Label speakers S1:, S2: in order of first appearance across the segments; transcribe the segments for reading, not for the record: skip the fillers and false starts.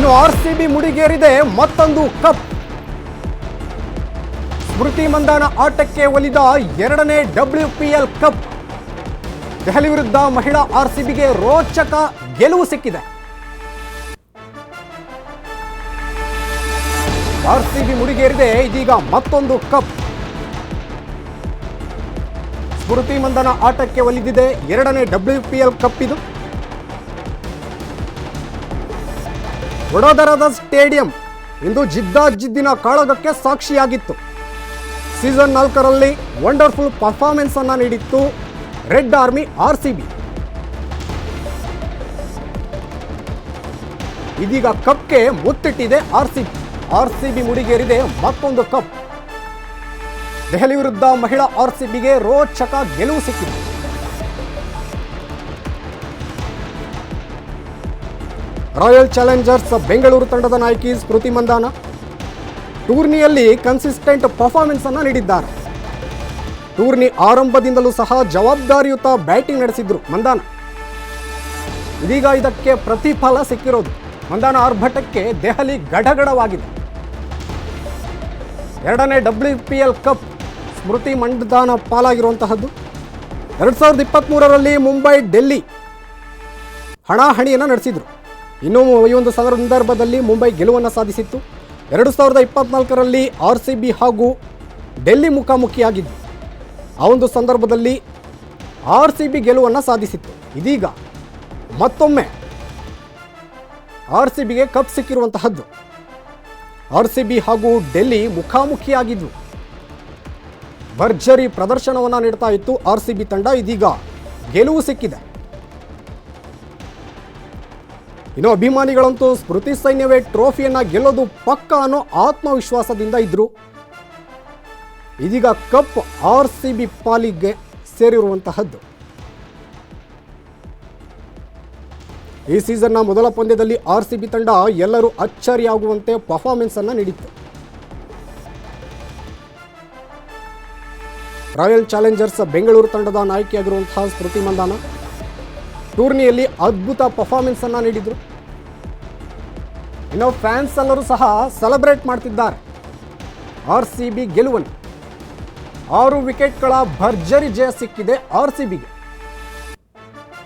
S1: ಇನ್ನು ಆರ್ಸಿಬಿ ಮುಡಿಗೇರಿದೆ ಮತ್ತೊಂದು ಕಪ್. ಸ್ಮೃತಿ ಮಂದಾನ ಆಟಕ್ಕೆ ಒಲಿದ ಎರಡನೇ WPL ಕಪ್. ದೆಹಲಿ ವಿರುದ್ಧ ಮಹಿಳಾ ಆರ್ಸಿಬಿಗೆ ರೋಚಕ ಗೆಲುವು ಸಿಕ್ಕಿದೆ. ಆರ್ಸಿಬಿ ಮುಡಿಗೇರಿದೆ ಇದೀಗ ಮತ್ತೊಂದು ಕಪ್. ಸ್ಮೃತಿ ಮಂದಾನ ಆಟಕ್ಕೆ ಒಲಿದಿದೆ ಎರಡನೇ WPL ಕಪ್. ಇದು ವಡೋದರಾದ ಸ್ಟೇಡಿಯಂ ಇಂದು ಜಿದ್ದಾಜಿದ್ದಿನ ಕಾಳಗಕ್ಕೆ ಸಾಕ್ಷಿಯಾಗಿತ್ತು. ಸೀಸನ್ 4ರಲ್ಲಿ ವಂಡರ್ಫುಲ್ ಪರ್ಫಾರ್ಮೆನ್ಸ್ ಅನ್ನ ನೀಡಿತ್ತು ರೆಡ್ ಆರ್ಮಿ ಆರ್ಸಿಬಿ. ಇದೀಗ ಕಪ್ಗೆ ಮುತ್ತಿಟ್ಟಿದೆ ಆರ್ಸಿಬಿ ಮುಡಿಗೇರಿದೆ ಮತ್ತೊಂದು ಕಪ್. ದೆಹಲಿ ವಿರುದ್ಧ ಮಹಿಳಾ ಆರ್ಸಿಬಿಗೆ ರೋಚಕ ಗೆಲುವು ಸಿಕ್ಕಿದೆ. ರಾಯಲ್ ಚಾಲೆಂಜರ್ಸ್ ಬೆಂಗಳೂರು ತಂಡದ ನಾಯಕಿ ಸ್ಮೃತಿ ಮಂದಾನ ಟೂರ್ನಿಯಲ್ಲಿ ಕನ್ಸಿಸ್ಟೆಂಟ್ ಪರ್ಫಾರ್ಮೆನ್ಸ್ ಅನ್ನು ನೀಡಿದ್ದಾರೆ. ಟೂರ್ನಿ ಆರಂಭದಿಂದಲೂ ಸಹ ಜವಾಬ್ದಾರಿಯುತ ಬ್ಯಾಟಿಂಗ್ ನಡೆಸಿದ್ರು ಮಂದಾನ. ಇದೀಗ ಇದಕ್ಕೆ ಪ್ರತಿಫಲ ಸಿಕ್ಕಿರೋದು. ಮಂದಾನ ಆರ್ಭಟಕ್ಕೆ ದೆಹಲಿ ಗಡಗಡವಾಗಿದೆ. ಎರಡನೇ WPL ಕಪ್ ಸ್ಮೃತಿ ಮಂದಾನ ಪಾಲಾಗಿರುವಂತಹದ್ದು. 2023ರಲ್ಲಿ ಮುಂಬೈ ಡೆಲ್ಲಿ ಹಣಾಹಣಿಯನ್ನು ನಡೆಸಿದ್ರು. ಇನ್ನು ಈ ಒಂದು ಸಂದರ್ಭದಲ್ಲಿ ಮುಂಬೈ ಗೆಲುವನ್ನು ಸಾಧಿಸಿತ್ತು. 2024ರಲ್ಲಿ ಆರ್ಸಿಬಿ ಹಾಗೂ ಡೆಲ್ಲಿ ಮುಖಾಮುಖಿಯಾಗಿದ್ದು ಆ ಒಂದು ಸಂದರ್ಭದಲ್ಲಿ ಆರ್ಸಿಬಿ ಗೆಲುವನ್ನು ಸಾಧಿಸಿತ್ತು. ಇದೀಗ ಮತ್ತೊಮ್ಮೆ ಆರ್ಸಿಬಿಗೆ ಕಪ್ ಸಿಕ್ಕಿರುವಂತಹದ್ದು. ಆರ್ಸಿಬಿ ಹಾಗೂ ಡೆಲ್ಲಿ ಮುಖಾಮುಖಿಯಾಗಿದ್ವು. ಭರ್ಜರಿ ಪ್ರದರ್ಶನವನ್ನು ನೀಡ್ತಾ ಇತ್ತು ಆರ್ಸಿಬಿ ತಂಡ. ಇದೀಗ ಗೆಲುವು ಸಿಕ್ಕಿದೆ. ಇನ್ನು ಅಭಿಮಾನಿಗಳಂತೂ ಸ್ಮೃತಿ ಸೈನ್ಯವೇ ಟ್ರೋಫಿಯನ್ನ ಗೆಲ್ಲೋದು ಪಕ್ಕ ಅನ್ನೋ ಆತ್ಮವಿಶ್ವಾಸದಿಂದ ಇದ್ರು. ಇದೀಗ ಕಪ್ ಆರ್ಸಿಬಿ ಪಾಲಿಗೆ ಸೇರಿರುವಂತಹದ್ದು. ಈ ಸೀಸನ್ನ ಮೊದಲ ಪಂದ್ಯದಲ್ಲಿ ಆರ್ಸಿಬಿ ತಂಡ ಎಲ್ಲರೂ ಅಚ್ಚರಿಯಾಗುವಂತೆ ಪರ್ಫಾರ್ಮೆನ್ಸ್ ಅನ್ನು ನೀಡಿತ್ತು. ರಾಯಲ್ ಚಾಲೆಂಜರ್ಸ್ ಬೆಂಗಳೂರು ತಂಡದ ನಾಯಕಿಯಾಗಿರುವಂತಹ ಸ್ಮೃತಿ ಮಂದಾನ ಟೂರ್ನಿಯಲ್ಲಿ ಅದ್ಭುತ ಪರ್ಫಾರ್ಮೆನ್ಸ್ ಅನ್ನು ನೀಡಿದ್ರು. ಇನ್ನು ಫ್ಯಾನ್ಸ್ ಎಲ್ಲರೂ ಸಹ ಸೆಲೆಬ್ರೇಟ್ ಮಾಡ್ತಿದ್ದಾರೆ ಆರ್ಸಿಬಿ ಗೆಲುವನ್ನು. 6 ವಿಕೆಟ್ಗಳ ಭರ್ಜರಿ ಜಯ ಸಿಕ್ಕಿದೆ ಆರ್ಸಿಬಿಗೆ.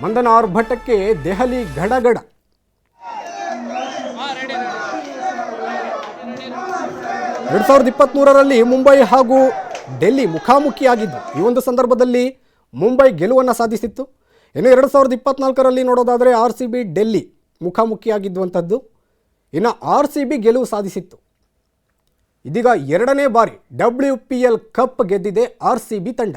S1: ಮಂದನ ಆರ್ಭಟಕ್ಕೆ ದೆಹಲಿ ಗಡಗಡ. 2023ರಲ್ಲಿ ಮುಂಬೈ ಹಾಗೂ ಡೆಲ್ಲಿ ಮುಖಾಮುಖಿಯಾಗಿದ್ದು ಈ ಒಂದು ಸಂದರ್ಭದಲ್ಲಿ ಮುಂಬೈ ಗೆಲುವನ್ನು ಸಾಧಿಸಿತ್ತು. ಇನ್ನು 2024ರಲ್ಲಿ ನೋಡೋದಾದರೆ ಆರ್ಸಿಬಿ ಡೆಲ್ಲಿ ಮುಖಾಮುಖಿಯಾಗಿದ್ದುವಂಥದ್ದು. ಇನ್ನು ಆರ್ಸಿಬಿ ಗೆಲುವು ಸಾಧಿಸಿತ್ತು. ಇದೀಗ ಎರಡನೇ ಬಾರಿ WPL ಕಪ್ ಗೆದ್ದಿದೆ ಆರ್ಸಿಬಿ ತಂಡ.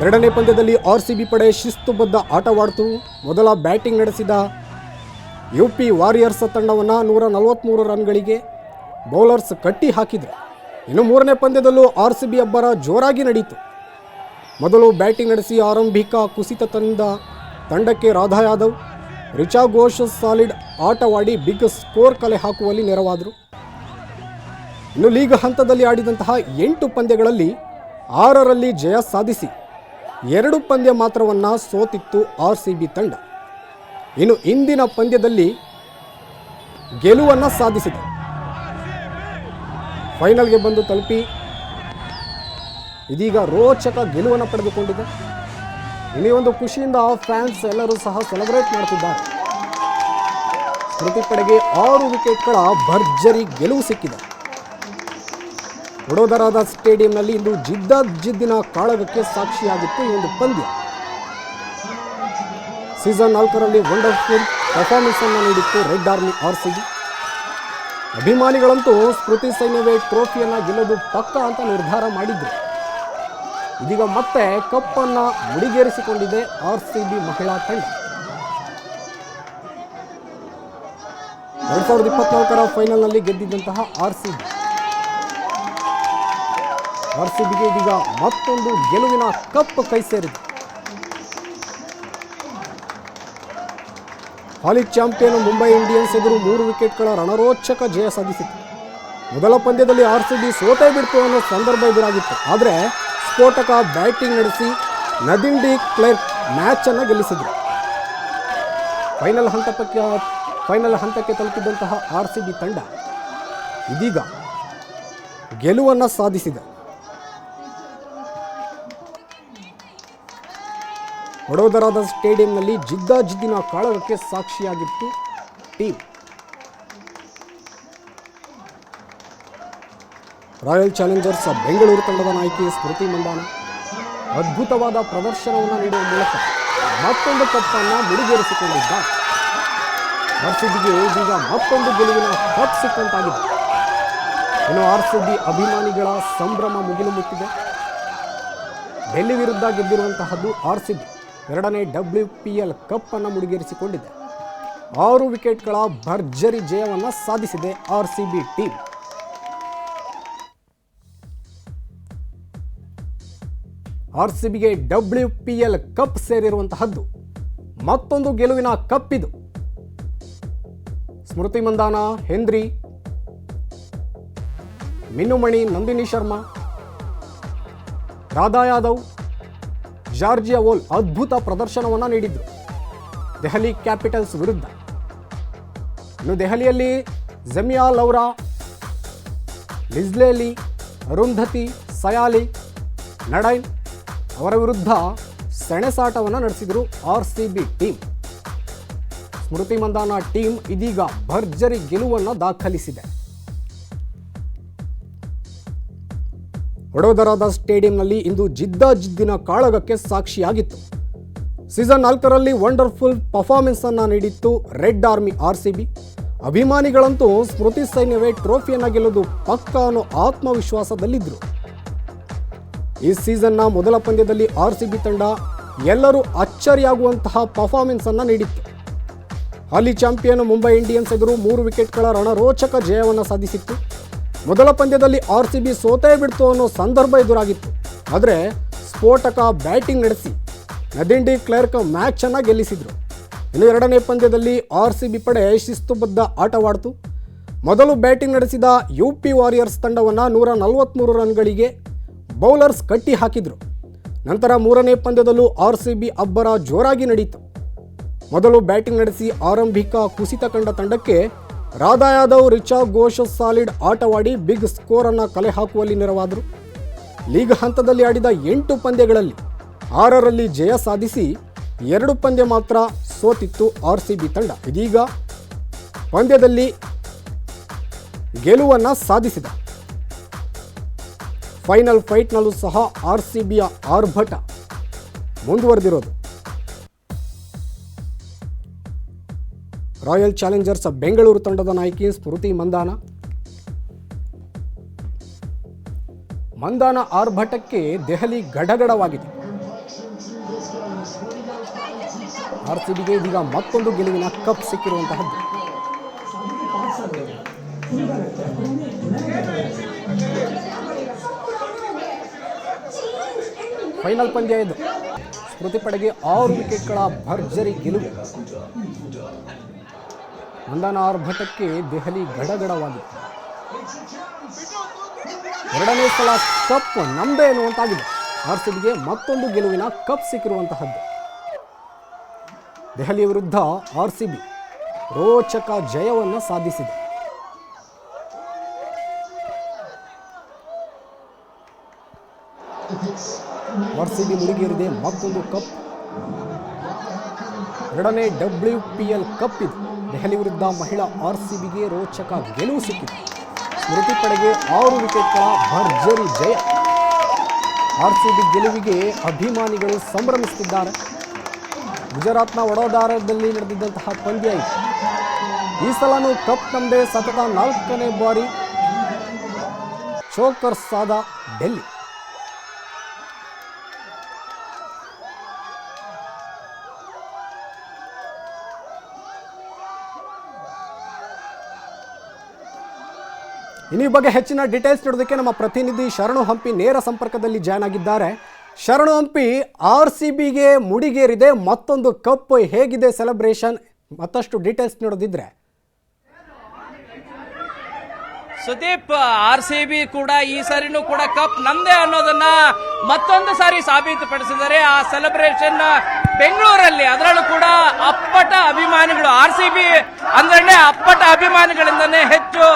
S1: ಎರಡನೇ ಪಂದ್ಯದಲ್ಲಿ ಆರ್ಸಿಬಿ ಪಡೆ ಶಿಸ್ತುಬದ್ಧ ಆಟವಾಡಿತು. ಮೊದಲ ಬ್ಯಾಟಿಂಗ್ ನಡೆಸಿದ UP ವಾರಿಯರ್ಸ್ ತಂಡವನ್ನು 143 ರನ್ಗಳಿಗೆ ಬೌಲರ್ಸ್ ಕಟ್ಟಿ ಹಾಕಿದರು. ಇನ್ನು ಮೂರನೇ ಪಂದ್ಯದಲ್ಲೂ ಆರ್ಸಿಬಿ ಅಬ್ಬರ ಜೋರಾಗಿ ನಡೆಯಿತು. ಮೊದಲು ಬ್ಯಾಟಿಂಗ್ ನಡೆಸಿ ಆರಂಭಿಕ ಕುಸಿತ ತಂಡಕ್ಕೆ ರಾಧಾ ಯಾದವ್, ರಿಚಾ ಘೋಷ್ ಸಾಲಿಡ್ ಆಟವಾಡಿ ಬಿಗ್ ಸ್ಕೋರ್ ಕಲೆ ಹಾಕುವಲ್ಲಿ ನೆರವಾದರು. ಇನ್ನು ಲೀಗ್ ಹಂತದಲ್ಲಿ ಆಡಿದಂತಹ 8 ಪಂದ್ಯಗಳಲ್ಲಿ 6ರಲ್ಲಿ ಜಯ ಸಾಧಿಸಿ 2 ಪಂದ್ಯ ಮಾತ್ರವನ್ನು ಸೋತಿತ್ತು ಆರ್ಸಿಬಿ ತಂಡ. ಇನ್ನು ಇಂದಿನ ಪಂದ್ಯದಲ್ಲಿ ಗೆಲುವನ್ನು ಸಾಧಿಸಿದೆ. ಫೈನಲ್ಗೆ ಬಂದು ತಲುಪಿ ಇದೀಗ ರೋಚಕ ಗೆಲುವನ್ನು ಪಡೆದುಕೊಂಡಿದೆ. ಇನ್ನು ಒಂದು ಖುಷಿಯಿಂದ ಫ್ಯಾನ್ಸ್ ಎಲ್ಲರೂ ಸಹ ಸೆಲೆಬ್ರೇಟ್ ಮಾಡ್ತಿದ್ದಾರೆ. ಸ್ಮೃತಿ ಪಡೆಗೆ 6 ವಿಕೆಟ್ಗಳ ಭರ್ಜರಿ ಗೆಲುವು ಸಿಕ್ಕಿದೆ. ವಡೋದರಾದ ಸ್ಟೇಡಿಯಂನಲ್ಲಿ ಇಂದು ಜಿದ್ದಾಜಿದ್ದಿನ ಕಾಳಗಕ್ಕೆ ಸಾಕ್ಷಿಯಾಗಿತ್ತು ಈ ಒಂದು ಪಂದ್ಯ. ಸೀಸನ್ 4ರಲ್ಲಿ ವಂಡರ್ಫುಲ್ ಪರ್ಫಾರ್ಮೆನ್ಸ್ ಅನ್ನು ನೀಡಿತ್ತು ರೆಡ್ ಆರ್ಮಿ ಆರ್ಸಿಬಿ. ಅಭಿಮಾನಿಗಳಂತೂ ಸ್ಮೃತಿ ಸೈನ್ಯವೇ ಟ್ರೋಫಿಯನ್ನು ಗೆಲ್ಲೋದು ಪಕ್ಕ ಅಂತ ನಿರ್ಧಾರ ಮಾಡಿದ್ರು. ಇದೀಗ ಮತ್ತೆ ಕಪ್ ಅನ್ನು ಮುಡಿಗೇರಿಸಿಕೊಂಡಿದೆ ಆರ್ಸಿಬಿ ಮಹಿಳಾ ತಂಡ. 2024ರ ಫೈನಲ್ನಲ್ಲಿ ಗೆದ್ದಿದ್ದಂತಹ ಆರ್ಸಿಬಿಗೆ ಇದೀಗ ಮತ್ತೊಂದು ಗೆಲುವಿನ ಕಪ್ ಕೈ ಸೇರಿದೆ. ಹಾಲಿ ಚಾಂಪಿಯನ್ ಮುಂಬೈ ಇಂಡಿಯನ್ಸ್ ಎದುರು 3 ವಿಕೆಟ್ಗಳ ರಣರೋಚಕ ಜಯ ಸಾಧಿಸಿತು. ಮೊದಲ ಪಂದ್ಯದಲ್ಲಿ ಆರ್ಸಿಬಿ ಸೋತೇ ಬಿಡ್ತು ಅನ್ನೋ ಸಂದರ್ಭ ಎದುರಾಗಿತ್ತು. ಆದರೆ ಸ್ಫೋಟಕ ಬ್ಯಾಟಿಂಗ್ ನಡೆಸಿ ನದೀಮ್ ಡಿ ಕ್ಲರ್ಕ್ ಮ್ಯಾಚನ್ನು ಗೆಲ್ಲಿಸಿದರು. ಫೈನಲ್ ಹಂತಕ್ಕೆ ತಲುಪಿದಂತಹ RCB ತಂಡ ಇದೀಗ ಗೆಲುವನ್ನು ಸಾಧಿಸಿದೆ. ವಡೋದರಾದ ಸ್ಟೇಡಿಯಂನಲ್ಲಿ ಜಿದ್ದಾಜಿದ್ದಿನ ಕಾಳಗಕ್ಕೆ ಸಾಕ್ಷಿಯಾಗಿತ್ತು ಟೀಮ್. ರಾಯಲ್ ಚಾಲೆಂಜರ್ಸ್ ಬೆಂಗಳೂರು ತಂಡದ ನಾಯಕಿ ಸ್ಮೃತಿ ಮಂದಾನ ಅದ್ಭುತವಾದ ಪ್ರದರ್ಶನವನ್ನು ನೀಡುವ ಮೂಲಕ ಮತ್ತೊಂದು ಕಪ್ಪನ್ನು ಮುಡಿಗೇರಿಸಿಕೊಂಡಿದ್ದಾರೆ. RCBಗೆ ಇದೀಗ ಮತ್ತೊಂದು ಗೆಲುವಿನ ಕಪ್ ಸಿಕ್ಕಂತಾಗಿದೆ. ಇನ್ನು RCB ಅಭಿಮಾನಿಗಳ ಸಂಭ್ರಮ ಮುಗಿಲು ಮುಟ್ಟಿದೆ. ಡೆಲ್ಲಿ ವಿರುದ್ಧ ಗೆದ್ದಿರುವಂತಹದ್ದು RCB ಎರಡನೇ WPL ಕಪ್ ಅನ್ನು ಮುಡಿಗೇರಿಸಿಕೊಂಡಿದೆ. 6 ವಿಕೆಟ್ಗಳ ಭರ್ಜರಿ ಜಯವನ್ನು ಸಾಧಿಸಿದೆ RCB ಟೀಮ್. RCBಗೆ WPL ಕಪ್ ಸೇರಿರುವಂತಹದ್ದು ಮತ್ತೊಂದು ಗೆಲುವಿನ ಕಪ್ ಇದು. Smriti Mandhana, Henry, Minumani, Nandini Sharma, Radha Yadav, Georgia Voll ಅದ್ಭುತ ಪ್ರದರ್ಶನವನ್ನು ನೀಡಿದ್ರು ದೆಹಲಿ ಕ್ಯಾಪಿಟಲ್ಸ್ ವಿರುದ್ಧ. ಇನ್ನು ದೆಹಲಿಯಲ್ಲಿ ಜಮಿಯಾ ಲೌರಾ, ಲಿಜ್ಲೇಲಿ, ಅರುಂಧತಿ, ಸಯಾಲಿ, ನಡೈನ್ ಅವರ ವಿರುದ್ಧ ಸೆಣಸಾಟವನ್ನು ನಡೆಸಿದರು RCB ಟೀಮ್. ಸ್ಮೃತಿ ಮಂದಾನ ಟೀಮ್ ಇದೀಗ ಭರ್ಜರಿ ಗೆಲುವನ್ನು ದಾಖಲಿಸಿದೆ. ವಡೋದರಾದ ಸ್ಟೇಡಿಯಂನಲ್ಲಿ ಇಂದು ಜಿದ್ದಾಜಿದ್ದಿನ ಕಾಳಗಕ್ಕೆ ಸಾಕ್ಷಿಯಾಗಿತ್ತು. ಸೀಸನ್ 4ರಲ್ಲಿ ವಂಡರ್ಫುಲ್ ಪರ್ಫಾರ್ಮೆನ್ಸ್ ಅನ್ನು ನೀಡಿತ್ತು ರೆಡ್ ಆರ್ಮಿ RCB. ಅಭಿಮಾನಿಗಳಂತೂ ಸ್ಮೃತಿ ಸೈನ್ಯವೇ ಟ್ರೋಫಿಯನ್ನು ಗೆಲ್ಲುವುದು ಪಕ್ಕಾ ಅನ್ನೋ ಆತ್ಮವಿಶ್ವಾಸದಲ್ಲಿದ್ದರು. ಈ ಸೀಸನ್ನ ಮೊದಲ ಪಂದ್ಯದಲ್ಲಿ RCB ತಂಡ ಎಲ್ಲರೂ ಅಚ್ಚರಿಯಾಗುವಂತಹ ಪರ್ಫಾರ್ಮೆನ್ಸ್ ಅನ್ನು ನೀಡಿತ್ತು. ಹಾಲಿ ಚಾಂಪಿಯನ್ ಮುಂಬೈ ಇಂಡಿಯನ್ಸ್ ಎದುರು 3 ವಿಕೆಟ್ಗಳ ರಣರೋಚಕ ಜಯವನ್ನು ಸಾಧಿಸಿತ್ತು. ಮೊದಲ ಪಂದ್ಯದಲ್ಲಿ RCB ಸೋತೇ ಬಿಡ್ತು ಅನ್ನೋ ಸಂದರ್ಭ ಎದುರಾಗಿತ್ತು. ಆದರೆ ಸ್ಫೋಟಕ ಬ್ಯಾಟಿಂಗ್ ನಡೆಸಿ ನದೀಮ್ ಡಿ ಕ್ಲರ್ಕ್ ಮ್ಯಾಚನ್ನು ಗೆಲ್ಲಿಸಿದರು. ಇನ್ನು ಎರಡನೇ ಪಂದ್ಯದಲ್ಲಿ RCB ಪಡೆ ಶಿಸ್ತುಬದ್ಧ ಆಟವಾಡಿತು. ಮೊದಲು ಬ್ಯಾಟಿಂಗ್ ನಡೆಸಿದ UP ವಾರಿಯರ್ಸ್ ತಂಡವನ್ನು 143 ರನ್ಗಳಿಗೆ ಬೌಲರ್ಸ್ ಕಟ್ಟಿ ಹಾಕಿದರು. ನಂತರ ಮೂರನೇ ಪಂದ್ಯದಲ್ಲೂ RCB ಅಬ್ಬರ ಜೋರಾಗಿ ನಡೆಯಿತು. ಮೊದಲು ಬ್ಯಾಟಿಂಗ್ ನಡೆಸಿ ಆರಂಭಿಕ ಕುಸಿತ ಕಂಡ ತಂಡಕ್ಕೆ ರಾಧಾ ಯಾದವ್, ರಿಚಾ ಘೋಷ್ ಸಾಲಿಡ್ ಆಟವಾಡಿ ಬಿಗ್ ಸ್ಕೋರ್ ಅನ್ನು ಕಲೆ ಹಾಕುವಲ್ಲಿ ನೆರವಾದರು. ಲೀಗ್ ಹಂತದಲ್ಲಿ ಆಡಿದ 8 ಪಂದ್ಯಗಳಲ್ಲಿ 6ರಲ್ಲಿ ಜಯ ಸಾಧಿಸಿ 2 ಪಂದ್ಯ ಮಾತ್ರ ಸೋತಿತ್ತು RCB ತಂಡ. ಇದೀಗ ಪಂದ್ಯದಲ್ಲಿ ಗೆಲುವನ್ನು ಸಾಧಿಸಿದ. ಫೈನಲ್ ಫೈಟ್ನಲ್ಲೂ ಸಹ RCBಯ ಆರ್ಭಟ ಮುಂದುವರೆದಿರೋದು. ರಾಯಲ್ ಚಾಲೆಂಜರ್ಸ್ ಬೆಂಗಳೂರು ತಂಡದ ನಾಯಕಿ ಸ್ಮೃತಿ ಮಂದಾನ ಆರ್ಭಟಕ್ಕೆ ದೆಹಲಿ ಗಡಗಡವಾಗಿದೆ. RCBಗೆ ಇದೀಗ ಮತ್ತೊಂದು ಗೆಲುವಿನ ಕಪ್ ಸಿಕ್ಕಿರುವಂತಹದ್ದು. ಫೈನಲ್ ಪಂದ್ಯ ಇದು. ಸ್ಮೃತಿ ಪಡೆಗೆ 6 ವಿಕೆಟ್ಗಳ ಭರ್ಜರಿ ಗೆಲುವು. ಮಂದಾನ ಆರ್ಭಟಕ್ಕೆ ದೆಹಲಿ ಗಡಗಡವಾಗಿದೆ. ಎರಡನೇ ಸಲ ಕಪ್ ನಮ್ಮದೇ ಎನ್ನುವಂತಾಗಿದೆ. RCBಗೆ ಮತ್ತೊಂದು ಗೆಲುವಿನ ಕಪ್ ಸಿಕ್ಕಿರುವಂತಹದ್ದು. ದೆಹಲಿ ವಿರುದ್ಧ RCB ರೋಚಕ ಜಯವನ್ನು ಸಾಧಿಸಿದೆ. RCB ಮುಡಿಗೇರಿದೆ ಮತ್ತೊಂದು ಕಪ್. ಎರಡನೇ WPL ಕಪ್ ಇದು. ದೆಹಲಿ ವಿರುದ್ಧ ಮಹಿಳಾ RCBಗೆ ರೋಚಕ ಗೆಲುವು ಸಿಕ್ಕಿದೆ. ಸ್ಮೃತಿ ಪಡೆಗೆ 6 ವಿಕೆಟ್ಗಳ ಭರ್ಜರಿ ಜಯ. RCB ಗೆಲುವಿಗೆ ಅಭಿಮಾನಿಗಳು ಸಂಭ್ರಮಿಸುತ್ತಿದ್ದಾರೆ. ಗುಜರಾತ್ನ ವಡೋದರಾದಲ್ಲಿ ನಡೆದಿದ್ದಂತಹ ಪಂದ್ಯ ಇದು. ಈ ಸಲನೂ ಕಪ್ ನಮ್ಮದೇ. ಸತತ 4ನೇ ಬಾರಿ ಚೋಕರ್ಸ್ ಆದ ಡೆಲ್ಲಿ. ಈ ಬಗ್ಗೆ ಹೆಚ್ಚಿನ ಡೀಟೇಲ್ಸ್ ನೋಡೋದಕ್ಕೆ ನಮ್ಮ ಪ್ರತಿನಿಧಿ ಶರಣು ಹಂಪಿ ನೇರ ಸಂಪರ್ಕದಲ್ಲಿ ಜಾಯ್ನ್ ಆಗಿದ್ದಾರೆ. ಶರಣು ಹಂಪಿ, RCBಗೆ ಮುಡಿಗೇರಿದೆ ಮತ್ತೊಂದು ಕಪ್, ಹೇಗಿದೆ ಸೆಲೆಬ್ರೇಷನ್? ಮತ್ತಷ್ಟು ಡೀಟೇಲ್ಸ್ ನೋಡೋದಿದ್ರೆ.
S2: ಸುದೀಪ್, RCB ಕೂಡ ಈ ಸಾರಿನೂ ಕೂಡ ಕಪ್ ನಮ್ದೇ ಅನ್ನೋದನ್ನ ಮತ್ತೊಂದು ಸಾರಿ ಸಾಬೀತುಪಡಿಸಿದ್ದಾರೆ. ಆ ಸೆಲೆಬ್ರೇಷನ್ ಬೆಂಗಳೂರಲ್ಲಿ, ಅದರಲ್ಲೂ ಕೂಡ ಅಪ್ಪಟ ಅಭಿಮಾನಿಗಳು, RCB ಅಂದ್ರೆ ಅಪ್ಪಟ ಅಭಿಮಾನಿಗಳಿಂದನೇ ಹೆಚ್ಚು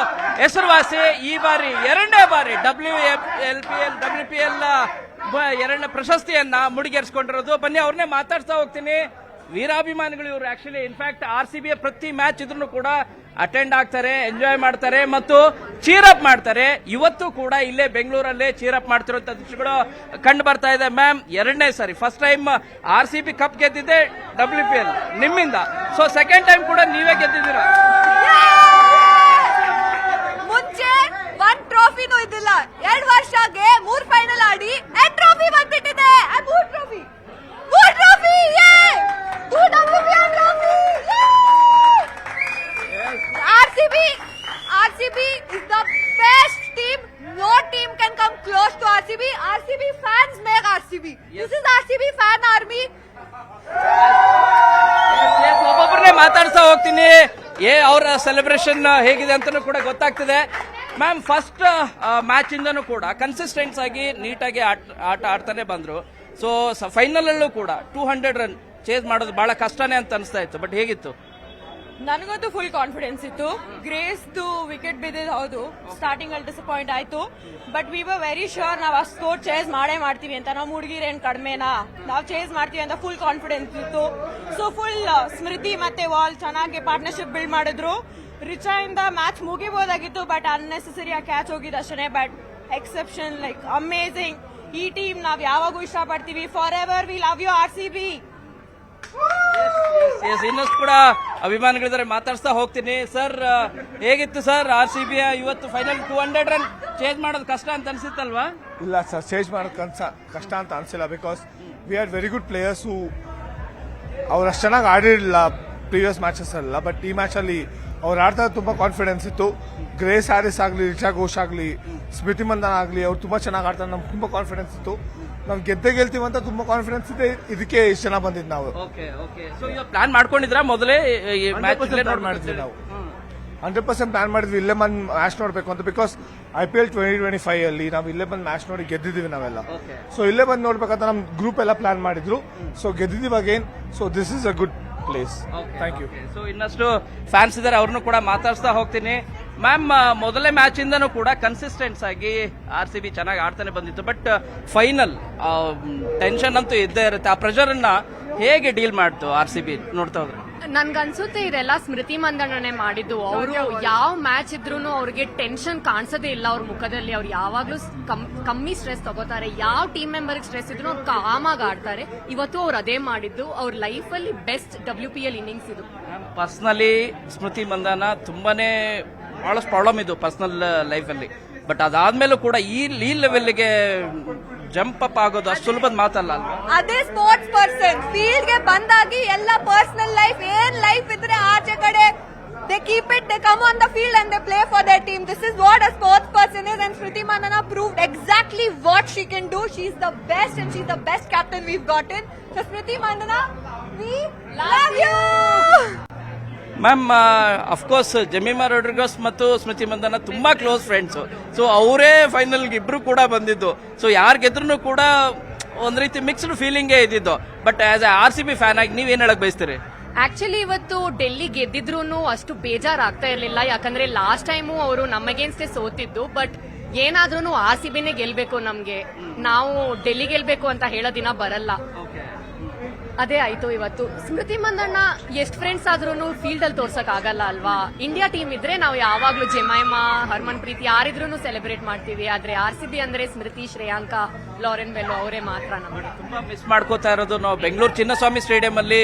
S2: ಹೆಸರುವಾಸಿ. ಈ ಬಾರಿ ಎರಡನೇ ಬಾರಿ WPL ಎರಡನೇ ಪ್ರಶಸ್ತಿಯನ್ನ ಮುಡಿಗೇರಿಸಿಕೊಂಡಿರೋದು. ಬನ್ನಿ ಅವ್ರನ್ನೇ ಮಾತಾಡ್ತಾ ಹೋಗ್ತೀನಿ. ವೀರಾಭಿಮಾನಿಗಳು ಇವರು. ಆಕ್ಚುಲಿ ಇನ್ಫ್ಯಾಕ್ಟ್ RCB ಪ್ರತಿ ಮ್ಯಾಚ್ ಇದ್ರೂ ಕೂಡ ಅಟೆಂಡ್ ಆಗ್ತಾರೆ, ಎಂಜಾಯ್ ಮಾಡ್ತಾರೆ ಮತ್ತು ಚೀರಪ್ ಮಾಡ್ತಾರೆ. ಇವತ್ತು ಕೂಡ ಇಲ್ಲೇ ಬೆಂಗಳೂರಲ್ಲೇ ಚೀರಪ್ ಮಾಡ್ತಿರುವಂತ ದೃಶ್ಯಗಳು ಕಂಡು ಬರ್ತಾ ಇದೆ. ಮ್ಯಾಮ್, ಎರಡನೇ ಸಾರಿ, ಫಸ್ಟ್ ಟೈಮ್ RCB ಕಪ್ ಗೆದ್ದಿದೆ WPL ನಿಮ್ಮಿಂದ. ಸೊ ಸೆಕೆಂಡ್ ಟೈಮ್ ಕೂಡ ನೀವೇ ಗೆದ್ದಿದ್ದೀರಾ.
S3: ಮುಂಚೆ ಒಂದ್ ಟ್ರೋಫಿನೂ ಇದ್ದಿಲ್ಲ, 2 ವರ್ಷಕ್ಕೆ 3 ಫೈನಲ್ ಆಡಿ ಟ್ರೋಫಿ ಬಂದ್ಬಿಟ್ಟಿದೆ. ಮೂರ್ trophy RCB is the best team. No team can come close to RCB. RCB fans make RCB. This is RCB fan army.
S2: ಒಬ್ಬೊಬ್ಬರನ್ನೇ ಮಾತಾಡ್ತಾ ಹೋಗ್ತೀನಿ. ಅವರ ಸೆಲೆಬ್ರೇಷನ್ ಹೇಗಿದೆ ಅಂತಾನೂ ಕೂಡ ಗೊತ್ತಾಗ್ತದೆ. ಮ್ಯಾಮ್, ಫಸ್ಟ್ ಮ್ಯಾಚ್ ಇಂದನೂ ಕೂಡ ಕನ್ಸಿಸ್ಟೆನ್ಸ್ ಆಗಿ ನೀಟಾಗಿ ಆಟ ಆಡ್ತಾನೆ ಬಂದ್ರು. ಸೊ ಫೈನಲ್ ಅಲ್ಲೂ ಕೂಡ 200 ರನ್ ಚೇಸ್ ಮಾಡೋದು ಬಹಳ ಕಷ್ಟನೇ ಅಂತ ಅನಿಸ್ತಾ ಇತ್ತು. ಬಟ್ ಹೇಗಿತ್ತು?
S4: ನನಗಂತೂ ಫುಲ್ ಕಾನ್ಫಿಡೆನ್ಸ್ ಇತ್ತು. ಗ್ರೇಸ್ ವಿಕೆಟ್ ಬಿದ್ದಿದ್ದು ಹೌದು, ಸ್ಟಾರ್ಟಿಂಗ್ ಅಲ್ಲಿ ಡಿಸಪಾಯಿಂಟ್ ಆಯ್ತು. But we were very sure ನಾವು ಆ ಸ್ಕೋರ್ ಚೇಸ್ ಮಾಡೇ ಮಾಡ್ತೀವಿ ಅಂತ. ನಾವು ಹುಡುಗಿರೇನ್ ಕಡಿಮೆನಾ, ನಾವು ಚೇಸ್ ಮಾಡ್ತೀವಿ ಅಂತ ಫುಲ್ ಕಾನ್ಫಿಡೆನ್ಸ್ ಇತ್ತು. ಸೊ ಫುಲ್ ಸ್ಮೃತಿ ಮತ್ತೆ ವಾಲ್ ಚೆನ್ನಾಗಿ ಪಾರ್ಟ್ನರ್ಶಿಪ್ ಬಿಲ್ಡ್ ಮಾಡಿದ್ರು. ರಿಚಾ ಇಂದ ಮ್ಯಾಚ್ ಮುಗಿಬಹುದಾಗಿತ್ತು, ಬಟ್ ಅನ್ನೆಸೆಸರಿ ಆ ಕ್ಯಾಚ್ ಹೋಗಿದ್ದಷ್ಟೇ. But exception, like amazing. ಈ ಟೀಮ್ ನಾವ್ ಯಾವಾಗೂ ಇಷ್ಟಪಡ್ತೀವಿ. For ever we love you RCB.
S2: ಇನ್ನಷ್ಟು ಕೂಡ ಅಭಿಮಾನಿಗಳಿದ್ದಾರೆ, ಮಾತಾಡ್ಸ್ತಾ ಹೋಗ್ತೀನಿ. ಸರ್, ಹೇಗಿತ್ತು ಸರ್ RCB ಇವತ್ತು ಫೈನಲ್ 200 ರನ್ ಚೇಂಜ್ ಮಾಡೋದು ಕಷ್ಟ ಅಂತ ಅನ್ಸಿತ್ತಲ್ವಾ?
S5: ಇಲ್ಲ ಸರ್, ಚೇಂಜ್ ಮಾಡೋದು ಕಷ್ಟ ಅಂತ ಅನ್ಸಿಲ್ಲ. Because we are very good players. ಅವ್ರು ಅಷ್ಟು ಚೆನ್ನಾಗಿ ಆಡಿರಲಿಲ್ಲ ಪ್ರೀವಿಯಸ್ ಮ್ಯಾಚಸ್ ಅಲ್ಲ. ಬಟ್ ಈ ಮ್ಯಾಚ್ ಅಲ್ಲಿ ಅವ್ರು ಆಡ್ತಾ ತುಂಬಾ ಕಾನ್ಫಿಡೆನ್ಸ್ ಇತ್ತು. ಗ್ರೇಸ್ ಹ್ಯಾರಿಸ್ ಆಗಲಿ, ರಿಚಾ ಘೋಷ್ ಆಗಲಿ, ಸ್ಮೃತಿ ಮಂದನ್ ಆಗಲಿ, ಅವ್ರು ತುಂಬಾ ಚೆನ್ನಾಗಿ ಆಡ್ತಾರೆ. ನಮ್ಗೆ ತುಂಬಾ ಕಾನ್ಫಿಡೆನ್ಸ್ ಇತ್ತು. ನಾವು ಗೆಲ್ತೀವಿ ಅಂತ ತುಂಬಾ ಕಾನ್ಫಿಡೆನ್ಸ್ ಇದೆ. ಇದಕ್ಕೆ ಇಷ್ಟು ಜನ ಬಂದಿದ್ದು ನಾವು.
S2: ಪ್ಲಾನ್ ಮಾಡ್ಕೊಂಡಿದ್ರಾ ಮೊದಲೇ?
S5: ಮಾಡಿದ್ವಿ ನಾವು 100% ಪ್ಲಾನ್ ಮಾಡಿದ್ವಿ. ಇಲ್ಲೇ ಬಂದು ಮ್ಯಾಚ್ ನೋಡ್ಬೇಕು ಅಂತ. ಬಿಕಾಸ್ IPL 2025 ಅಲ್ಲಿ ನಾವು ಇಲ್ಲೇ ಬಂದು ಮ್ಯಾಚ್ ನೋಡಿ ಗೆದ್ದಿದ್ದೀವಿ ನಾವೆಲ್ಲ. ಸೊ ಇಲ್ಲೇ ಬಂದು ನೋಡ್ಬೇಕಂತ ನಮ್ ಗ್ರೂಪ್ ಎಲ್ಲ ಪ್ಲಾನ್ ಮಾಡಿದ್ರು. ಸೊ ಗೆದ್ದಿದ್ದೀವಿ again. So this is a good place. Thank you.
S2: So ಇನ್ನಷ್ಟು ಫ್ಯಾನ್ಸ್ ಇದಾರೆ, ಅವ್ರನ್ನು ಕೂಡ ಮಾತಾಡ್ಸ್ತಾ ಹೋಗ್ತೀನಿ. ಮ್ಯಾಮ್, ಮೊದಲೇ ಮ್ಯಾಚ್ ಇಂದನೂ ಕೂಡ ಕನ್ಸಿಸ್ಟೆನ್ಸ್ ಆಗಿ RCB ಚೆನ್ನಾಗಿ ಆಡ್ತಾನೆ ಬಂದಿತ್ತು. ಬಟ್ ಫೈನಲ್ ಟೆನ್ಷನ್ ಅಂತೂ ಇದ್ದೇ ಇರುತ್ತೆ. ಆ ಪ್ರೆಷರ್ ಅನ್ನ ಹೇಗೆ ಡೀಲ್ ಮಾಡ್ತು RCB ನೋಡ್ತಾ ಹೋದ್ರೆ?
S6: ನನ್ಗನ್ಸುತ್ತೆ ಇದೆಲ್ಲ ಸ್ಮೃತಿ ಮಂದಣ್ಣನೆ ಮಾಡಿದ್ದು. ಅವರು ಯಾವ ಮ್ಯಾಚ್ ಇದ್ರು ಅವ್ರಿಗೆ ಟೆನ್ಷನ್ ಕಾಣಿಸೋದೇ ಇಲ್ಲ ಅವ್ರ ಮುಖದಲ್ಲಿ. ಅವ್ರು ಯಾವಾಗ್ಲೂ ಕಮ್ಮಿ ಸ್ಟ್ರೆಸ್ ತಗೋತಾರೆ. ಯಾವ ಟೀಮ್ ಮೆಂಬರ್ ಸ್ಟ್ರೆಸ್ ಇದ್ರು ಅವ್ರು ಕಾಮಾಗಿ ಆಡ್ತಾರೆ. ಇವತ್ತು ಅವ್ರು ಅದೇ ಮಾಡಿದ್ದು. ಅವ್ರ ಲೈಫ್ ಅಲ್ಲಿ ಬೆಸ್ಟ್ WPL ಇನ್ನಿಂಗ್ಸ್ ಇದು.
S2: ಪರ್ಸನಲಿ ಸ್ಮೃತಿ ಮಂದನ ತುಂಬಾನೇ ಬಹಳಷ್ಟು ಪ್ರಾಬ್ಲಮ್ ಇದು ಪರ್ಸನಲ್ ಲೈಫ್ ಅಲ್ಲಿ. ಬಟ್ ಅದಾದ್ಮೇಲೂ ಕೂಡ ಈ ಲೆವೆಲ್ಗೆ ಜಂಪ್ ಅಪ್ ಆಗೋದು ಅಷ್ಟು ಸುಲಭದ ಮಾತಲ್ಲ ಅಲ್ವಾ?
S3: ಅದೇ ಸ್ಪೋರ್ಟ್ಸ್ ಪರ್ಸನ್ ಫೀಲ್ಡ್ ಗೆ ಬಂದಾಗಿ ಎಲ್ಲ ಪರ್ಸನಲ್ ಲೈಫ್ ಏನ್ ಲೈಫ್ ಇದ್ರೆ ಆಚೆ ಕಡೆ they keep it, they come on the field and they play for their team. This is what a sports person is, and Smriti Mandhana proved exactly what she can do. She's the best and she's the best captain we've gotten. So Smriti Mandhana, we love you.
S2: Ma'am, of course Jemimah Rodrigues ಮತ್ತು ಸ್ಮೃತಿ ಮಂದನ ತುಂಬಾ close friends. So ಅವರೇ ಫೈನಲ್ಗೆ ಇಬ್ರು ಕೂಡ ಬಂದಿದ್ದು. So ಯಾರು ಗೆದ್ರೂ ಕೂಡ ಒಂದ್ ರೀತಿ ಮಿಕ್ಸ್ಡ್ ಫೀಲಿಂಗೇ ಇದ್ದಿದ್ದು. But as A RCB fan ಆಗಿ ನೀವೇನ್ ಹೇಳಕ್ ಬಯಸ್ತೀರಿ?
S6: ಆಕ್ಚುಲಿ ಇವತ್ತು ಡೆಲ್ಲಿ ಗೆದ್ದಿದ್ರು ಅಷ್ಟು ಬೇಜಾರಾಗ್ತಾ ಇರ್ಲಿಲ್ಲ. ಯಾಕಂದ್ರೆ ಲಾಸ್ಟ್ ಟೈಮು ಅವರು ನಮ್ಮ ಅಗೇನ್ಸ್ಟೇ ಸೋತಿದ್ದು. ಬಟ್ ಏನಾದ್ರೂ RCBನೇ ಗೆಲ್ಬೇಕು. ನಮ್ಗೆ ನಾವು ಡೆಲ್ಲಿ ಗೆಲ್ಬೇಕು ಅಂತ ಹೇಳೋ ದಿನ ಬರಲ್ಲ. ಅದೇ ಆಯ್ತು ಇವತ್ತು. ಸ್ಮೃತಿ ಮಂದಣ್ಣ ಎಷ್ಟು ಫ್ರೆಂಡ್ಸ್ ಆದ್ರೂ ಫೀಲ್ಡ್ ಅಲ್ಲಿ ತೋರ್ಸಕ್ ಆಗಲ್ಲ ಅಲ್ವಾ? ಇಂಡಿಯಾ ಟೀಮ್ ಇದ್ರೆ ನಾವು ಯಾವಾಗ್ಲೂ ಜೆಮೈಮಾ, ಹರ್ಮನ್ ಪ್ರೀತಿ ಯಾರಿದ್ರು ಸೆಲೆಬ್ರೇಟ್ ಮಾಡ್ತೀವಿ. ಆದ್ರೆ RCB ಅಂದ್ರೆ ಸ್ಮೃತಿ, ಶ್ರೇಯಾಂಕಾ, ಲಾರೆನ್ ಬೆಲ್ಲೋ ಅವರೇ ಮಾತ್ರ. ನಮಗೆ
S2: ತುಂಬಾ ಮಿಸ್ ಮಾಡ್ಕೋತಾ ಇರೋದು ನಾವು ಬೆಂಗಳೂರು ಚಿನ್ನಸ್ವಾಮಿ ಸ್ಟೇಡಿಯಂ ಅಲ್ಲಿ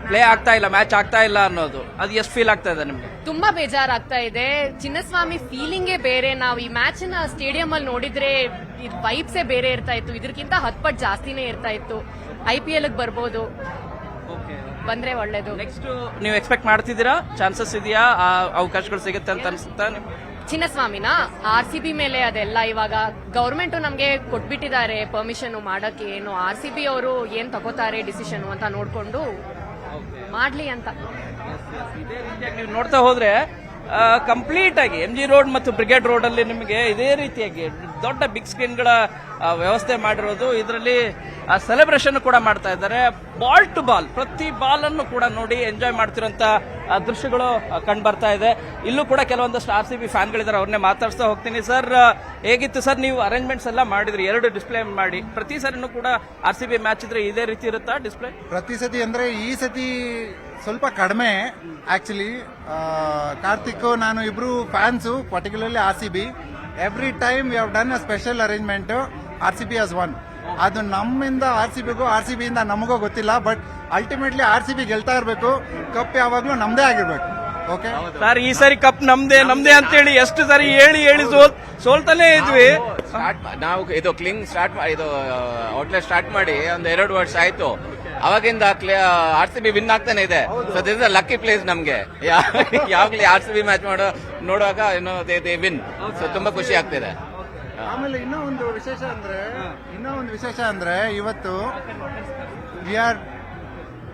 S2: ಪ್ಲೇ ಆಗ್ತಾ ಇಲ್ಲ, ಮ್ಯಾಚ್ ಆಗ್ತಾ ಇಲ್ಲ ಅನ್ನೋದು. ಅದು ಎಷ್ಟು ಫೀಲ್ ಆಗ್ತಾ ಇದೆ ನಿಮ್ಗೆ?
S6: ತುಂಬಾ ಬೇಜಾರಾಗ್ತಾ ಇದೆ. ಚಿನ್ನಸ್ವಾಮಿ ಫೀಲಿಂಗೇ ಬೇರೆ. ನಾವು ಈ ಮ್ಯಾಚ್ ನ ಸ್ಟೇಡಿಯಂ ಅಲ್ಲಿ ನೋಡಿದ್ರೆ ವೈಬ್ಸೇ ಬೇರೆ ಇರ್ತಾ ಇತ್ತು. ಇದಕ್ಕಿಂತ 10 ಪಟ್ಟು ಜಾಸ್ತಿನೇ ಇರ್ತಾ ಇತ್ತು. IPL ಬರ್ಬೋದು, ಬಂದ್ರೆ ಒಳ್ಳೇದು.
S2: ನೆಕ್ಸ್ಟ್ ನೀವು ಎಕ್ಸ್ಪೆಕ್ಟ್ ಮಾಡ್ತಿದ್ದೀರಾ? ಚಾನ್ಸಸ್ ಇದೆಯಾ? ಅವಕಾಶಗಳು ಸಿಗುತ್ತೆ ಅಂತ ಅನ್ಸುತ್ತಾ?
S6: ಚಿನ್ನಸ್ವಾಮಿನ RCB ಮೇಲೆ ಅದೆಲ್ಲ ಇವಾಗ ಗವರ್ಮೆಂಟ್ ನಮ್ಗೆ ಕೊಟ್ಬಿಟ್ಟಿದ್ದಾರೆ ಪರ್ಮಿಷನ್ ಮಾಡಕ್ಕೆ. ಏನು RCB ಅವರು ಏನ್ ತಗೋತಾರೆ ಡಿಸಿಷನ್ ಅಂತ ನೋಡ್ಕೊಂಡು ಮಾಡ್ಲಿ ಅಂತ.
S2: ಇದೇ ರೀತಿಯಾಗಿ ನೀವು ನೋಡ್ತಾ ಹೋದ್ರೆ ಕಂಪ್ಲೀಟ್ ಆಗಿ ಎಂ ಜಿ ರೋಡ್ ಮತ್ತು ಬ್ರಿಗೇಡ್ ರೋಡ್ ಅಲ್ಲಿ ನಿಮಗೆ ಇದೇ ರೀತಿಯಾಗಿ ದೊಡ್ಡ ಬಿಗ್ ಸ್ಕ್ರೀನ್ಗಳ ವ್ಯವಸ್ಥೆ ಮಾಡಿರೋದು. ಇದರಲ್ಲಿ ಸೆಲೆಬ್ರೇಷನ್ ಕೂಡ ಮಾಡ್ತಾ ಇದ್ದಾರೆ. ಬಾಲ್ ಟು ಬಾಲ್ ಪ್ರತಿ ಬಾಲ್ ಅನ್ನು ಕೂಡ ನೋಡಿ ಎಂಜಾಯ್ ಮಾಡ್ತಿರೋಂತ ದೃಶ್ಯಗಳು ಕಂಡು ಬರ್ತಾ ಇದೆ. ಇಲ್ಲೂ ಕೂಡ ಕೆಲವೊಂದಷ್ಟು RCB ಫ್ಯಾನ್ಗಳಿದ್ದಾರೆ, ಅವ್ರನ್ನೇ ಮಾತಾಡ್ಸ್ತಾ ಹೋಗ್ತೀನಿ. ಸರ್, ಹೇಗಿತ್ತು ಸರ್? ನೀವು ಅರೇಂಜ್ಮೆಂಟ್ಸ್ ಎಲ್ಲ ಮಾಡಿದ್ರಿ, 2 ಡಿಸ್ಪ್ಲೇ ಮಾಡಿ. ಪ್ರತಿ ಸರಿನೂ ಕೂಡ RCB ಮ್ಯಾಚ್ ಇದ್ರೆ ಇದೇ ರೀತಿ ಇರುತ್ತಾ ಡಿಸ್ಪ್ಲೇ?
S7: ಪ್ರತಿ ಸತಿ ಅಂದ್ರೆ ಈ ಸತಿ ಸ್ವಲ್ಪ ಕಡಿಮೆ ಆಕ್ಚುಲಿ. ಕಾರ್ತಿಕ್ ನಾನು ಇಬ್ರು fans, particularly RCB. Every time we have done a special arrangement. RCB has won. ಅದು ನಮ್ಮಿಂದ RCBಗೂ, RCB ಇಂದ ನಮಗೋ ಗೊತ್ತಿಲ್ಲ, ಬಟ್ ಅಲ್ಟಿಮೇಟ್ಲಿ RCB ಗೆಲ್ತಾ ಇರಬೇಕು. ಕಪ್ ಯಾವಾಗ್ಲೂ ನಮ್ದೇ ಆಗಿರ್ಬೇಕು. ಓಕೆ
S2: ಸರ್, ಈ ಸರಿ ಕಪ್ ನಮ್ದೇ ಅಂತೇಳಿ ಎಷ್ಟು ಸರಿ ಹೇಳಿ ಸೋಲ್ತಾನೆ ಇದ್ವಿ.
S8: ನಾವು ಇದು ಕ್ಲಿಂಗ್ ಸ್ಟಾರ್ಟ್ ಇದು ಔಟ್ಲೆಟ್ ಸ್ಟಾರ್ಟ್ ಮಾಡಿ ಒಂದು 2 ವರ್ಷ ಆಯ್ತು. ಅವಾಗಿಂದ RCB ವಿನ್ ಆಗ್ತಾನೆ ಇದೆ. So this is a lucky place ನಮ್ಗೆ. ಯಾವಾಗ್ಲೂ RCB ಮ್ಯಾಚ್ ನೋಡುವಾಗ ವಿನ್. ಸೊ ತುಂಬಾ ಖುಷಿ ಆಗ್ತಿದೆ.
S7: ಆಮೇಲೆ ಇನ್ನೂ ಒಂದು ವಿಶೇಷ ಅಂದ್ರೆ ಇವತ್ತು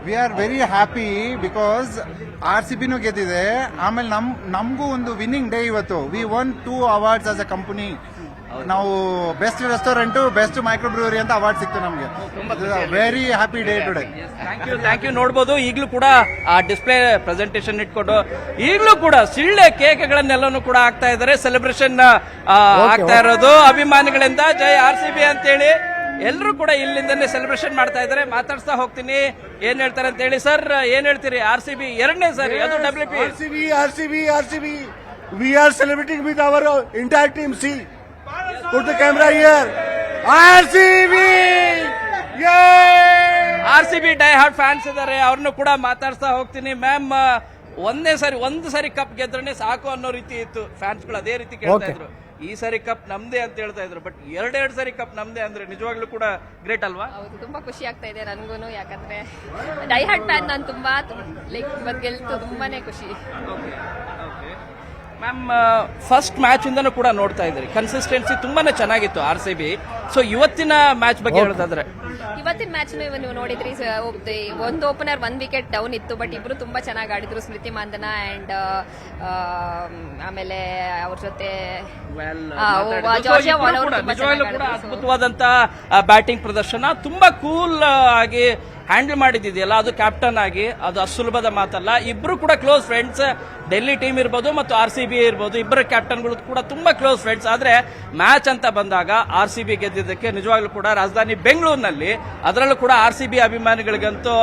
S7: we are very happy because RCBನೂ ಗೆದ್ದಿದೆ. ಆಮೇಲೆ ನಮಗೂ ಒಂದು ವಿನ್ನಿಂಗ್ ಡೇ ಇವತ್ತು. We won 2 awards as a company. ನಾವು best restaurant, best micro brewery ಅಂತ ಅವಾರ್ಡ್ ಸಿಕ್ತು ನಮಗೆ. Very happy day today.
S2: Thank you. ನೋಡ್ಬೋದು ಈಗಲೂ ಕೂಡ ಆ ಡಿಸ್ಪ್ಲೇ ಪ್ರೆಸೆಂಟೇಷನ್ ಇಟ್ಕೊಂಡು ಈಗಲೂ ಕೂಡ ಸಿಳ್ಳೆ ಕೇಕ್ಗಳನ್ನೆಲ್ಲನೂ ಕೂಡ ಆಗ್ತಾ ಇದ್ದಾರೆ. ಸೆಲೆಬ್ರೇಷನ್ ಆಗ್ತಾ ಇರೋದು ಅಭಿಮಾನಿಗಳಿಂದ ಜೈ RCB ಅಂತೇಳಿ ಎಲ್ಲರೂ ಕೂಡ ಇಲ್ಲಿಂದನೇ ಸೆಲೆಬ್ರೇಷನ್ ಮಾಡ್ತಾ ಇದ್ದಾರೆ. ಮಾತಾಡ್ಸ್ತಾ ಹೋಗ್ತೀನಿ ಏನ್ ಹೇಳ್ತಾರೆ ಅಂತ ಹೇಳಿ. ಸರ್, ಏನ್ ಹೇಳ್ತೀರಿ? RCB 2ನೇ ಸರಿ, ಅದು WP.
S5: RCB. We are celebrating with our entire team. See, put the camera here. RCB. Yay!
S2: RCB dye hard fans ಇದ್ದಾರೆ, ಅವ್ರನ್ನು ಕೂಡ ಮಾತಾಡ್ಸ್ತಾ ಹೋಗ್ತೀನಿ. ಮ್ಯಾಮ್, ಒಂದು ಸರಿ ಕಪ್ ಗೆದ್ರೇ ಸಾಕು ಅನ್ನೋ ರೀತಿ ಇತ್ತು ಫ್ಯಾನ್ಸ್ಗಳು, ಅದೇ ರೀತಿ ಕೇಳ್ತಾ ಇದ್ರು. ಈ ಸರಿ ಕಪ್ ನಮ್ದೇ ಅಂತ ಹೇಳ್ತಾ ಇದ್ರು, ಬಟ್ 2 ಸರಿ ಕಪ್ ನಮ್ದೇ ಅಂದ್ರೆ ನಿಜವಾಗ್ಲೂ ಕೂಡ ಗ್ರೇಟ್ ಅಲ್ವಾ?
S9: ಹೌದು, ತುಂಬಾ ಖುಷಿ ಆಗ್ತಾ ಇದೆ ನನ್ಗೂನು. ಯಾಕಂದ್ರೆ ಡೈ ಹಾರ್ಟ್ ಫ್ಯಾನ್ ನಾನು ತುಂಬಾ ಲೈಕ್ ಇವತ್ತು ಗೆಲ್ತು ತುಂಬಾನೇ ಖುಷಿ.
S2: ಮ್ಯಾಮ್, ಫಸ್ಟ್ ಮ್ಯಾಚ್ ಇಂದನೂ ಕೂಡ ನೋಡ್ತಾ ಇದ್ರಿ, ಕನ್ಸಿಸ್ಟೆನ್ಸಿ ತುಂಬಾನೇ ಚೆನ್ನಾಗಿತ್ತು RCB. ಸೊ ಇವತ್ತಿನ ಮ್ಯಾಚ್ ಬಗ್ಗೆ ಹೇಳೋದಾದ್ರೆ?
S9: ಇವತ್ತಿನ ಮ್ಯಾಚ್ ನೀವು ನೋಡಿದ್ರಿ, ಒಂದು ಓಪನರ್ 1 ವಿಕೆಟ್ ಡೌನ್ ಇತ್ತು, ಬಟ್ ಇಬ್ರು ತುಂಬಾ ಚೆನ್ನಾಗಿ ಆಡಿದ್ರು. ಸ್ಮೃತಿ ಮಂದನ ಅಂಡ್ ಆಮೇಲೆ ಅವ್ರ ಜೊತೆ ಜಾರ್ಜಿಯಾ ವಾಲ್ ಅವರು
S2: ನಿಜವಾಗ್ಲೂ ಕೂಡ ಅದ್ಭುತವಾದಂತ ಬ್ಯಾಟಿಂಗ್ ಪ್ರದರ್ಶನ. ತುಂಬಾ ಕೂಲ್ ಆಗಿ ಹ್ಯಾಂಡಲ್ ಮಾಡಿದ್ದಿದೆಯಲ್ಲ, ಅದು ಕ್ಯಾಪ್ಟನ್ ಆಗಿ, ಅದು ಅಸುಲಭದ ಮಾತಲ್ಲ. ಇಬ್ರು ಕೂಡ ಕ್ಲೋಸ್ ಫ್ರೆಂಡ್ಸ್. ಡೆಲ್ಲಿ ಟೀಮ್ ಇರ್ಬೋದು ಮತ್ತು RCB ಇರ್ಬೋದು, ಇಬ್ಬರ ಕ್ಯಾಪ್ಟನ್ಗಳು ಕೂಡ ತುಂಬಾ ಕ್ಲೋಸ್ ಫ್ರೆಂಡ್ಸ್. ಆದ್ರೆ ಮ್ಯಾಚ್ ಅಂತ ಬಂದಾಗ RCB ಗೆದ್ದಿದ್ದಕ್ಕೆ ನಿಜವಾಗ್ಲೂ ಕೂಡ ರಾಜಧಾನಿ ಬೆಂಗಳೂರಿನಲ್ಲಿ, ಅದರಲ್ಲೂ ಕೂಡ RCB ಅಭಿಮಾನಿಗಳಿಗಂತೂ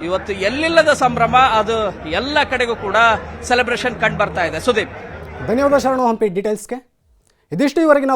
S2: ಇವತ್ತು ಎಲ್ಲಿಲ್ಲದ ಸಂಭ್ರಮ. ಅದು ಎಲ್ಲ ಕಡೆಗೂ ಕೂಡ ಸೆಲೆಬ್ರೇಷನ್ ಕಂಡು ಬರ್ತಾ ಇದೆ. ಸುದೀಪ್,
S1: ಧನ್ಯವಾದ ಶರಣು ಹಂಪಿ ಡೀಟೇಲ್ಸ್ಗೆ. ಇದಿಷ್ಟು ಇವರೆಗಿನ